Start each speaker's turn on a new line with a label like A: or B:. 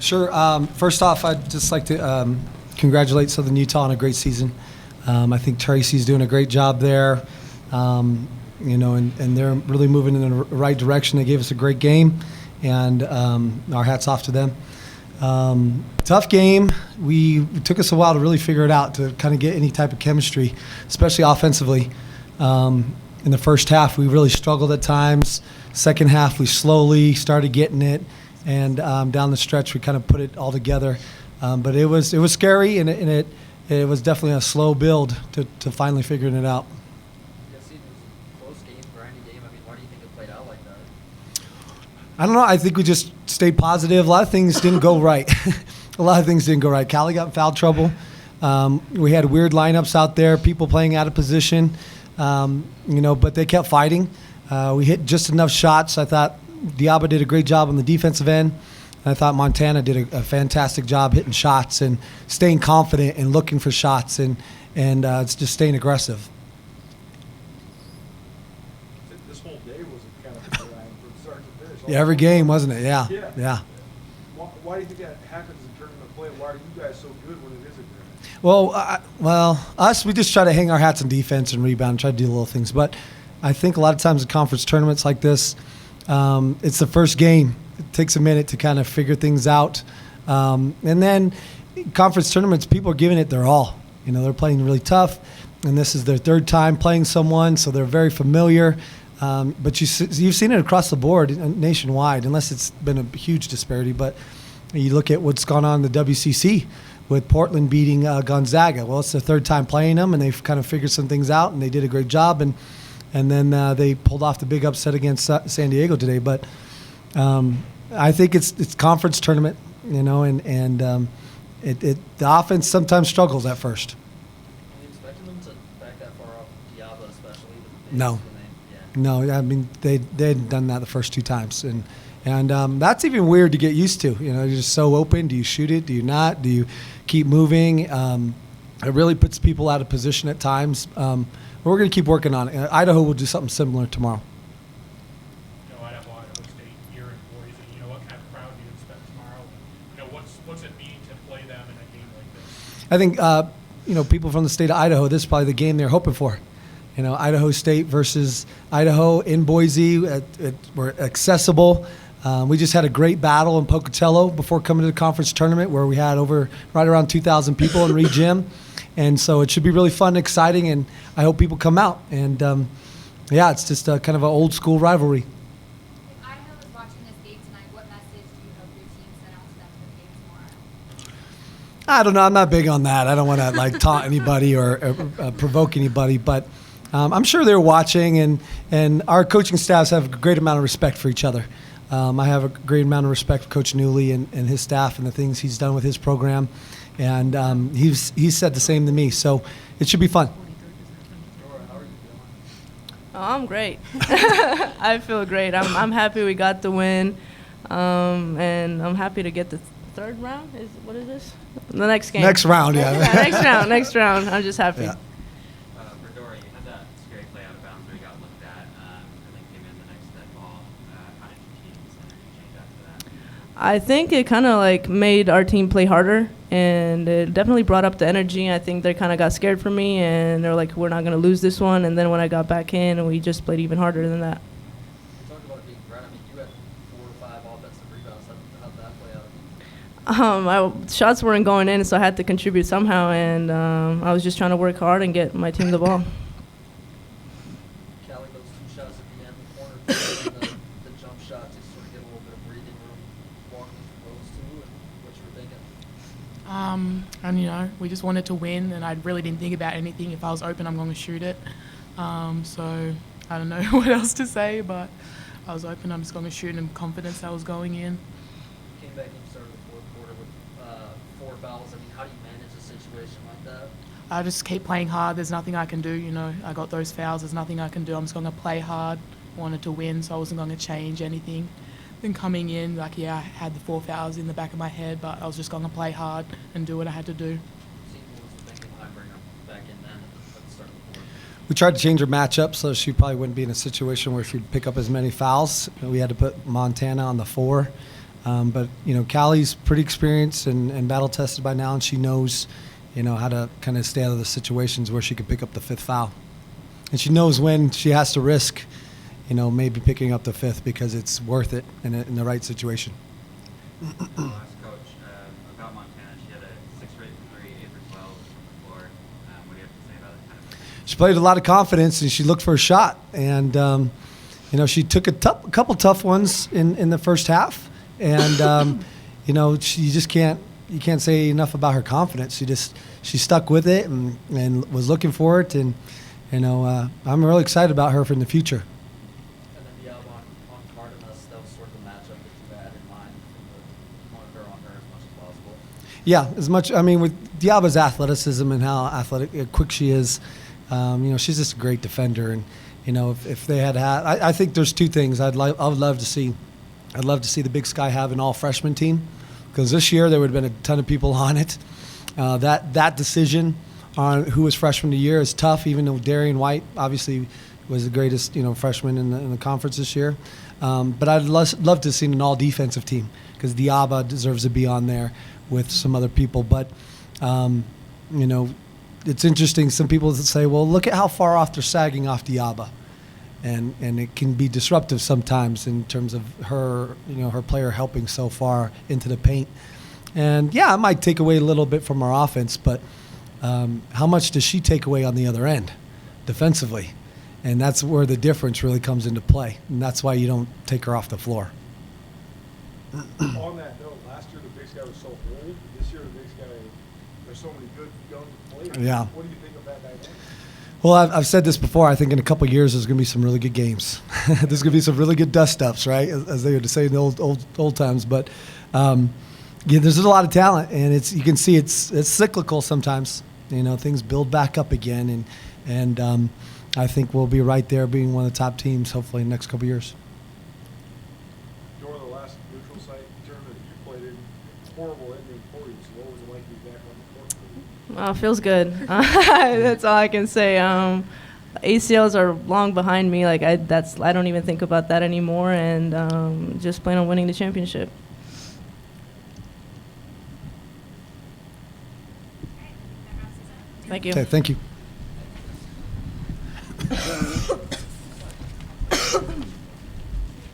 A: Sure. First off, I'd just like to congratulate Southern Utah on a great season. I think Tracy's doing a great job there, and they're really moving in the right direction. They gave us a great game, and our hats off to them. Tough game. It took us a while to really figure it out, to kind of get any type of chemistry, especially offensively. In the first half, we really struggled at times. Second half, we slowly started getting it, and down the stretch, we kind of put it all together. But it was scary, and it was definitely a slow build to finally figuring it out.
B: Yes, it was a close game, grindy game. I mean, why do you think it played out like that?
A: I don't know. I think we just stayed positive. A lot of things didn't go right. Callie got in foul trouble. We had weird lineups out there, people playing out of position, but they kept fighting. We hit just enough shots. I thought Diaba did a great job on the defensive end. And I thought Montana did a fantastic job hitting shots and staying confident and looking for shots and it's just staying aggressive.
C: This whole day was kind of from start to finish.
A: Yeah, every game, wasn't it? Yeah.
C: Why do you think that happens in tournament play? Why are you guys so good when it isn't there?
A: Well, us, we just try to hang our hats on defense and rebound and try to do little things. But I think a lot of times in conference tournaments like this, it's the first game. It takes a minute to kind of figure things out. And then conference tournaments, people are giving it their all. They're playing really tough, and this is their third time playing someone, so they're very familiar. But you've seen it across the board nationwide, unless it's been a huge disparity. But you look at what's gone on in the WCC with Portland beating Gonzaga. Well, it's their third time playing them, and they've kind of figured some things out, and they did a great job. And then they pulled off the big upset against San Diego today. But I think it's conference tournament, and the offense sometimes struggles at first.
B: Are you expecting them to back that far off Diaba, especially?
A: No. I mean, they hadn't done that the first two times, and that's even weird to get used to. You're just so open. Do you shoot it? Do you not? Do you keep moving? It really puts people out of position at times. We're going to keep working on it. Idaho will do something similar tomorrow.
D: Idaho State here in Boise. What kind of crowd do you expect tomorrow? What's it mean to play them in a game like this?
A: I think people from the state of Idaho, this is probably the game they're hoping for. Idaho State versus Idaho in Boise. We're accessible. We just had a great battle in Pocatello before coming to the conference tournament, where we had right around 2,000 people in Reed Gym. And so it should be really fun and exciting, and I hope people come out. And, it's just kind of an old-school rivalry.
E: If Idaho is watching this game tonight, what message do you hope your team sent out to them for the game tomorrow?
A: I don't know. I'm not big on that. I don't want to, taunt anybody or provoke anybody. But I'm sure they're watching, and our coaching staffs have a great amount of respect for each other. I have a great amount of respect for Coach Newley and his staff and the things he's done with his program. And he's said the same to me, so it should be fun.
F: Oh, I'm great. I feel great. I'm happy we got the win, and I'm happy to get the third round. What is this? The next game.
A: Next round, yeah.
F: Next round. I'm just happy.
A: Yeah.
G: For Dory, you had that scary play out of bounds where you got looked at and then came in the next dead ball. How did your team's energy change after that?
F: I think it kind of made our team play harder, and it definitely brought up the energy. I think they kind of got scared from me, and they're like, we're not going to lose this one. And then when I got back in, we just played even harder than that.
B: You talked about it being ground. I mean, you had 4 or 5 offensive rebounds. How did that play out?
F: My shots weren't going in, so I had to contribute somehow, and I was just trying to work hard and get my team the ball.
B: Callie, those 2 shots at the end, the corner, the jump shot, to sort of get a little bit of breathing room, walking through those 2, and what you were thinking?
H: We just wanted to win, and I really didn't think about anything. If I was open, I'm going to shoot it. So I don't know what else to say, but I was open. I'm just going to shoot, and confidence I was going in.
B: Came back and you started the fourth quarter with 4 fouls. I mean, how do you manage a situation like that?
H: I just keep playing hard. There's nothing I can do. I got those fouls. There's nothing I can do. I'm just going to play hard. Wanted to win, so I wasn't going to change anything. Then coming in, I had the 4 fouls in the back of my head, but I was just going to play hard and do what I had to do.
A: We tried to change her matchup so she probably wouldn't be in a situation where she'd pick up as many fouls. We had to put Montana on the 4. But Callie's pretty experienced and battle tested by now, and she knows, how to kind of stay out of the situations where she could pick up the 5th foul, and she knows when she has to risk, maybe picking up the 5th because it's worth it in the right situation.
G: I'll ask Coach about Montana. She had a 6 for 8 from 3, 8 for 12 from the floor. What do you have to say about that kind of?
A: She played with a lot of confidence, and she looked for a shot. And she took a couple tough ones in the first half. And she just can't say enough about her confidence. She stuck with it and was looking for it. And I'm really excited about her for in the future.
B: And then the album on Cardenas, that was sort of the matchup that you had in mind from the monitor on her as much as possible.
A: Yeah, as much. I mean, with Diaba's athleticism and how quick she is, she's just a great defender. And if they had, I think there's two things I would love to see. I'd love to see the Big Sky have an all-freshman team, because this year there would have been a ton of people on it. That decision on who was freshman of the year is tough, even though Darian White obviously was the greatest freshman in the conference this year. But I'd love to see an all-defensive team, because Diaba deserves to be on there with some other people. But it's interesting. Some people say, well, look at how far off they're sagging off Diaba. And it can be disruptive sometimes in terms of her, her player helping so far into the paint. And, yeah, it might take away a little bit from our offense, but how much does she take away on the other end defensively? And that's where the difference really comes into play. And that's why you don't take her off the floor.
C: On that note, last year the Big Sky was so old. This year the Big Sky, there's so many good young players.
A: Yeah.
C: What do you think of that dynamic?
A: Well, I've said this before. I think in a couple of years there's going to be some really good games. There's going to be some really good dust-ups, right, as they would say in the old times. But there's a lot of talent, and you can see it's cyclical sometimes. Things build back up again, and I think we'll be right there, being one of the top teams hopefully in the next couple of years.
C: During the last neutral site tournament you played in, horrible ending for you. So what was it like to be back on the court for you?
F: Well, it feels good. That's all I can say. ACLs are long behind me. I don't even think about that anymore, and just plan on winning the championship. Thank you.
A: Okay, thank you.